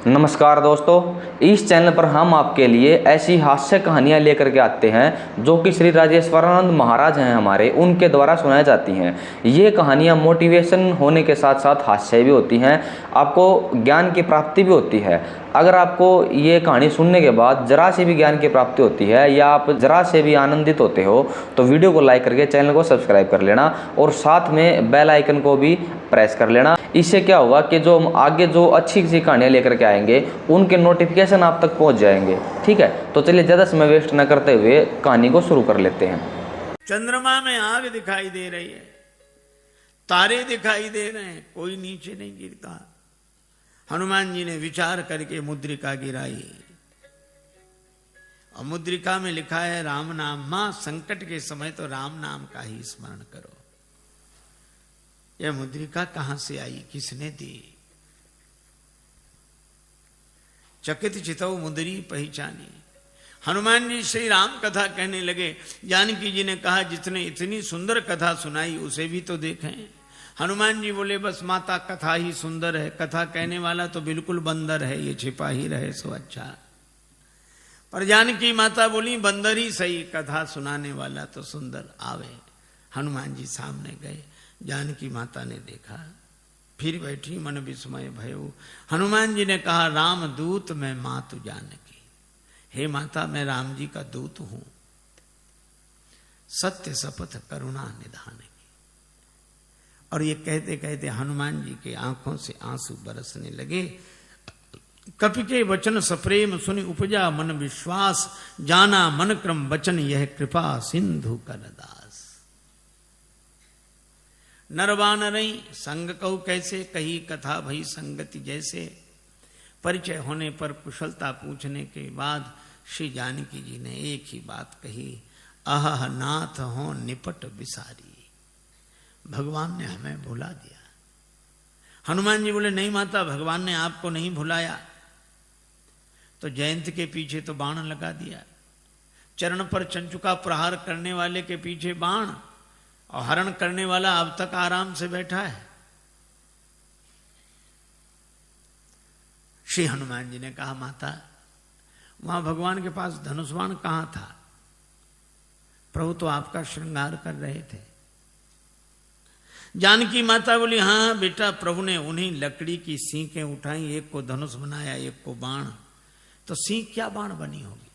नमस्कार दोस्तों, इस चैनल पर हम आपके लिए ऐसी हास्य कहानियाँ लेकर के आते हैं जो कि श्री राजेश्वरानंद महाराज हैं हमारे, उनके द्वारा सुनाई जाती हैं। ये कहानियाँ मोटिवेशन होने के साथ साथ हास्य भी होती हैं, आपको ज्ञान की प्राप्ति भी होती है। अगर आपको ये कहानी सुनने के बाद जरा से भी ज्ञान की प्राप्ति होती है या आप जरा से भी आनंदित होते हो तो वीडियो को लाइक करके चैनल को सब्सक्राइब कर लेना और साथ में बेल आइकन को भी प्रेस कर लेना। इससे क्या होगा कि जो हम आगे जो अच्छी सी कहानियाँ लेकर के आएंगे उनके नोटिफिकेशन आप तक पहुंच जाएंगे। ठीक है, तो चलिए ज़्यादा समय वेस्ट न करते हुए कहानी को शुरू कर लेते हैं। चंद्रमा में आग दिखाई दे रही है, तारे दिखाई दे रहे हैं, कोई नीचे नहीं गिरता। हनुमान जी ने विचार करके मुद्रिका गिराई और मुद्रिका में लिखा है राम नाम। मां, संकट के समय तो राम नाम का ही स्मरण करो। यह मुद्रिका कहां से आई, किसने दी? चकित चितौ मुद्री पहचानी। हनुमान जी श्री राम कथा कहने लगे। जानकी जी ने कहा जितने इतनी सुंदर कथा सुनाई उसे भी तो देखें। हनुमान जी बोले बस माता कथा ही सुंदर है, कथा कहने वाला तो बिल्कुल बंदर है, ये छिपा ही रहे सो अच्छा। पर जानकी माता बोली बंदर ही सही, कथा सुनाने वाला तो सुंदर आवे। हनुमान जी सामने गए, जानकी माता ने देखा, फिर बैठी मन विस्मय भयो। हनुमान जी ने कहा राम दूत मैं मातु जानकी। हे माता, मैं राम जी का दूत हूं, सत्य शपथ करुणा निधान की। और ये कहते कहते हनुमान जी के आंखों से आंसू बरसने लगे। कपि के वचन सप्रेम सुनि उपजा मन विश्वास, जाना मन क्रम वचन यह कृपा सिंधु करदास। नरवानरई संग कहु कैसे, कही कथा भई संगति जैसे। परिचय होने पर कुशलता पूछने के बाद श्री जानकी जी ने एक ही बात कही, अह नाथ हो निपट विसारी। भगवान ने हमें भुला दिया। हनुमान जी बोले नहीं माता, भगवान ने आपको नहीं भुलाया। तो जयंत के पीछे तो बाण लगा दिया, चरण पर चंचुका प्रहार करने वाले के पीछे बाण, और हरण करने वाला अब तक आराम से बैठा है। श्री हनुमान जी ने कहा माता, वहां भगवान के पास धनुष बाण कहां था? प्रभु तो आपका श्रृंगार कर रहे थे। जानकी माता बोली हाँ बेटा, प्रभु ने उन्हीं लकड़ी की सीखें उठाई, एक को धनुष बनाया, एक को बाण। तो सीख क्या बाण बनी होगी?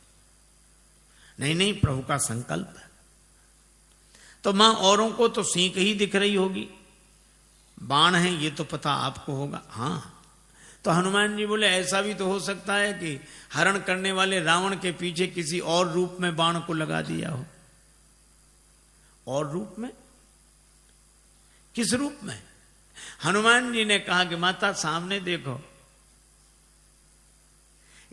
नहीं नहीं, प्रभु का संकल्प है। तो मां औरों को तो सीख ही दिख रही होगी, बाण है ये तो पता आपको होगा। हाँ, तो हनुमान जी बोले ऐसा भी तो हो सकता है कि हरण करने वाले रावण के पीछे किसी और रूप में बाण को लगा दिया हो। और रूप में? किस रूप में? हनुमान जी ने कहा कि माता सामने देखो,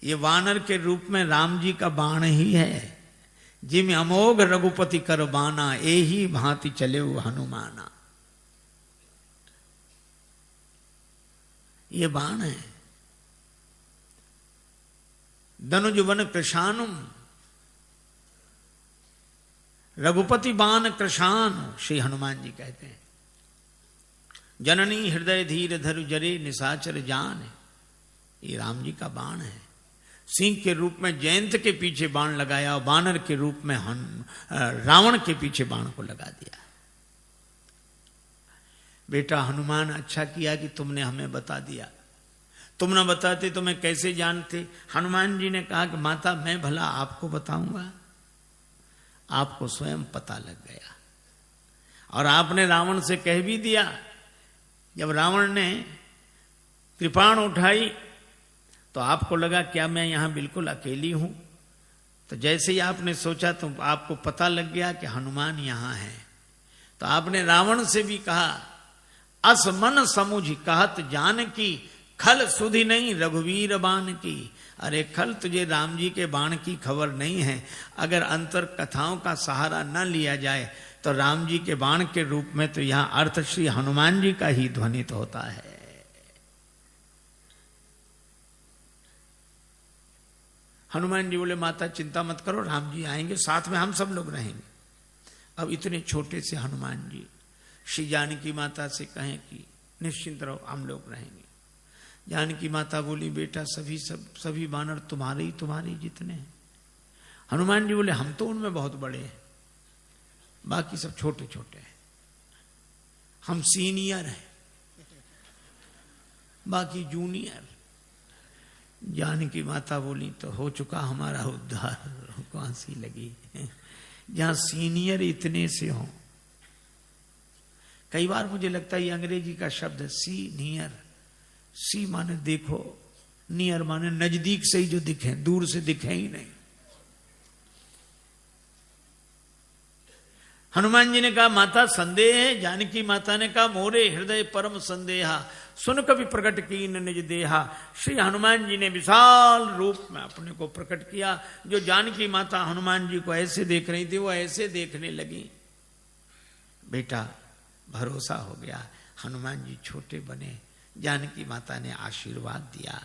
ये वानर के रूप में राम जी का बाण ही है। जिम अमोघ रघुपति कर बाना, एही भांति चले हनुमाना। ये बाण है। धनुजुवन कृशानुम, रघुपति बाण कृशान, श्री हनुमान जी कहते हैं। जननी हृदय धीर धरु जरे निशाचर जान, ये राम जी का बाण है। सिंह के रूप में जयंत के पीछे बाण लगाया और बानर के रूप में रावण के पीछे बाण को लगा दिया। बेटा हनुमान, अच्छा किया कि तुमने हमें बता दिया, तुम न बताते तो मैं कैसे जानते? हनुमान जी ने कहा कि माता मैं भला आपको बताऊंगा, आपको स्वयं पता लग गया। और आपने रावण से कह भी दिया। जब रावण ने कृपाण उठाई तो आपको लगा क्या मैं यहां बिल्कुल अकेली हूं? तो जैसे ही आपने सोचा तो आपको पता लग गया कि हनुमान यहां है। तो आपने रावण से भी कहा, अस मन समुझ कहत जान की, खल सुधि नहीं रघुवीर बाण की। अरे खल, तुझे राम जी के बाण की खबर नहीं है। अगर अंतर कथाओं का सहारा न लिया जाए तो राम जी के बाण के रूप में तो यहां अर्थ श्री हनुमान जी का ही ध्वनित होता है। हनुमान जी बोले माता चिंता मत करो, राम जी आएंगे, साथ में हम सब लोग रहेंगे। अब इतने छोटे से हनुमान जी श्री जानकी माता से कहें कि निश्चिंत रहो, हम लोग रहेंगे। जानकी माता बोली बेटा सभी वानर तुम्हारे जितने हैं। हनुमान जी बोले हम तो उनमें बहुत बड़े हैं, बाकी सब छोटे छोटे हैं, हम सीनियर हैं, बाकी जूनियर। जानकी माता बोली तो हो चुका हमारा उद्धार, हमको हंसी लगी। जहां सीनियर इतने से हो, कई बार मुझे लगता है ये अंग्रेजी का शब्द है सीनियर। सी माने देखो, नियर माने नजदीक से ही जो दिखे, दूर से दिखे ही नहीं। हनुमान जी ने कहा माता संदेह है। जानकी माता ने कहा मोरे हृदय परम संदेहा, सुन कभी प्रकट की निज देहा। श्री हनुमान जी ने विशाल रूप में अपने को प्रकट किया। जो जानकी माता हनुमान जी को ऐसे देख रही थी, वो ऐसे देखने लगी। बेटा भरोसा हो गया, हनुमान जी छोटे बने। जानकी माता ने आशीर्वाद दिया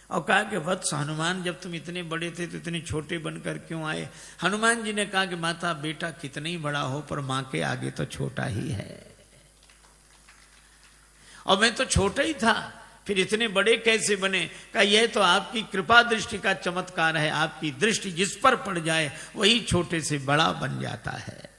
और कहा कि वत्स हनुमान, जब तुम इतने बड़े थे तो इतने छोटे बनकर क्यों आए? हनुमान जी ने कहा कि माता बेटा कितना ही बड़ा हो पर मां के आगे तो छोटा ही है, और मैं तो छोटा ही था, फिर इतने बड़े कैसे बने? कहा यह तो आपकी कृपा दृष्टि का चमत्कार है। आपकी दृष्टि जिस पर पड़ जाए वही छोटे से बड़ा बन जाता है।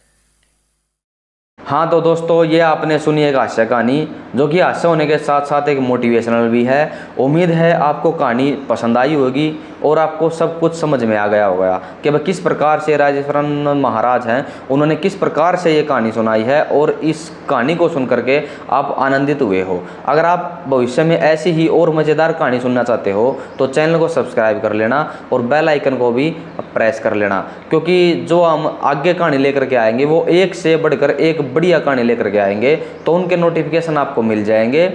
हाँ तो दोस्तों, ये आपने सुनी एक हास्य कहानी, जो कि हास्य होने के साथ साथ एक मोटिवेशनल भी है। उम्मीद है आपको कहानी पसंद आई होगी और आपको सब कुछ समझ में आ गया होगा कि वह किस प्रकार से राजेश्वरानंद महाराज हैं, उन्होंने किस प्रकार से ये कहानी सुनाई है, और इस कहानी को सुन करके आप आनंदित हुए हो। अगर आप भविष्य में ऐसी ही और मज़ेदार कहानी सुनना चाहते हो तो चैनल को सब्सक्राइब कर लेना और बेल आइकन को भी प्रेस कर लेना, क्योंकि जो हम आगे कहानी लेकर के आएंगे वो एक से बढ़कर एक बढ़िया कहानी लेकर के आएंगे, तो उनके नोटिफिकेशन आपको मिल जाएंगे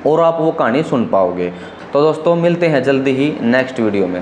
और आप वो कहानी सुन पाओगे। तो दोस्तों मिलते हैं जल्दी ही नेक्स्ट वीडियो में।